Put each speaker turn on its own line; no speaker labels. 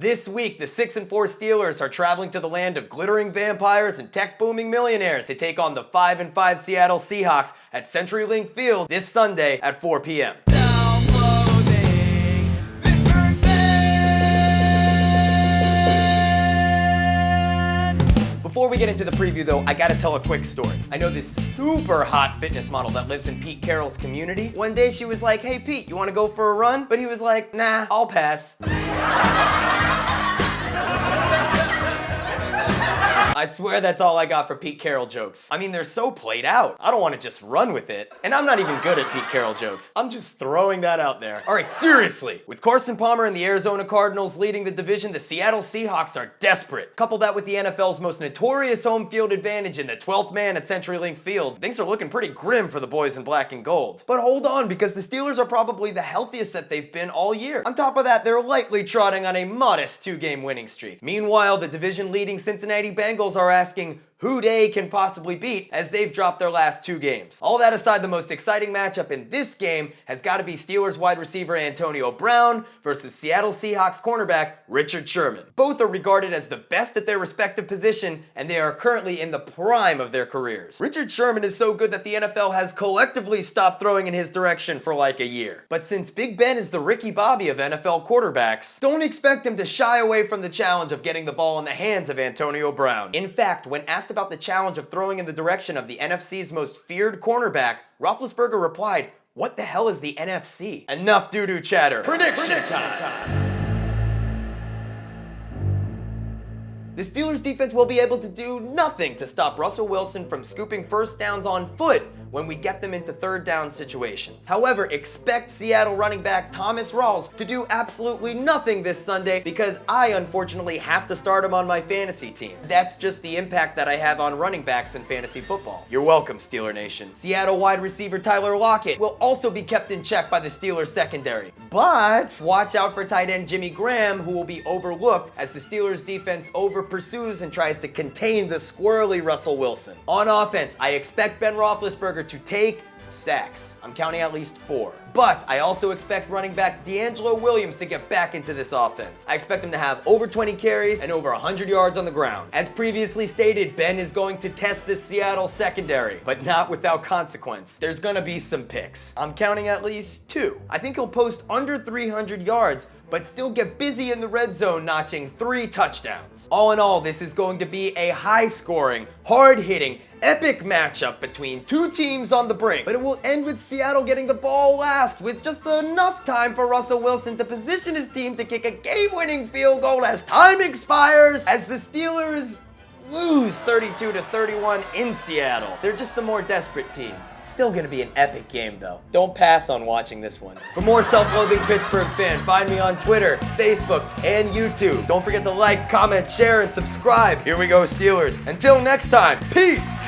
This week, the 6-4 Steelers are traveling to the land of glittering vampires and tech-booming millionaires to take on the 5-5 Seattle Seahawks at CenturyLink Field this Sunday at 4 p.m. Self-Loathing Pittsburgh Fan! Before we get into the preview though, I gotta tell a quick story. I know this super hot fitness model that lives in Pete Carroll's community. One day she was like, "Hey Pete, you wanna go for a run?" But he was like, "Nah, I'll pass." I swear that's all I got for Pete Carroll jokes. I mean, they're so played out. I don't want to just run with it. And I'm not even good at Pete Carroll jokes. I'm just throwing that out there. All right, seriously. With Carson Palmer and the Arizona Cardinals leading the division, the Seattle Seahawks are desperate. Couple that with the NFL's most notorious home field advantage in the 12th man at CenturyLink Field, things are looking pretty grim for the boys in black and gold. But hold on, because the Steelers are probably the healthiest that they've been all year. On top of that, they're lightly trotting on a modest 2-game winning streak. Meanwhile, the division-leading Cincinnati Bengals are asking who they can possibly beat as they've dropped their last 2 games. All that aside, the most exciting matchup in this game has got to be Steelers wide receiver Antonio Brown versus Seattle Seahawks cornerback Richard Sherman. Both are regarded as the best at their respective position, and they are currently in the prime of their careers. Richard Sherman is so good that the NFL has collectively stopped throwing in his direction for like a year. But since Big Ben is the Ricky Bobby of NFL quarterbacks, don't expect him to shy away from the challenge of getting the ball in the hands of Antonio Brown. In fact, when asked about the challenge of throwing in the direction of the NFC's most feared cornerback, Roethlisberger replied, "What the hell is the NFC?" Enough doo-doo chatter. Prediction time! The Steelers defense will be able to do nothing to stop Russell Wilson from scooping first downs on foot when we get them into third down situations. However, expect Seattle running back Thomas Rawls to do absolutely nothing this Sunday because I unfortunately have to start him on my fantasy team. That's just the impact that I have on running backs in fantasy football. You're welcome, Steeler Nation. Seattle wide receiver Tyler Lockett will also be kept in check by the Steelers secondary. But watch out for tight end Jimmy Graham, who will be overlooked as the Steelers defense pursues and tries to contain the squirrely Russell Wilson. On offense, I expect Ben Roethlisberger to take sacks. I'm counting at least 4. But I also expect running back D'Angelo Williams to get back into this offense. I expect him to have over 20 carries and over 100 yards on the ground. As previously stated, Ben is going to test the Seattle secondary, but not without consequence. There's gonna be some picks. I'm counting at least 2. I think he'll post under 300 yards, but still get busy in the red zone, notching 3 touchdowns. All in all, this is going to be a high-scoring, hard-hitting, epic matchup between 2 teams on the brink. But it will end with Seattle getting the ball last with just enough time for Russell Wilson to position his team to kick a game-winning field goal as time expires, as the Steelers lose 32-31 in Seattle. They're just the more desperate team. Still gonna be an epic game though. Don't pass on watching this one. For more Self-Loathing Pittsburgh Fan, find me on Twitter, Facebook, and YouTube. Don't forget to like, comment, share, and subscribe. Here we go, Steelers. Until next time, peace!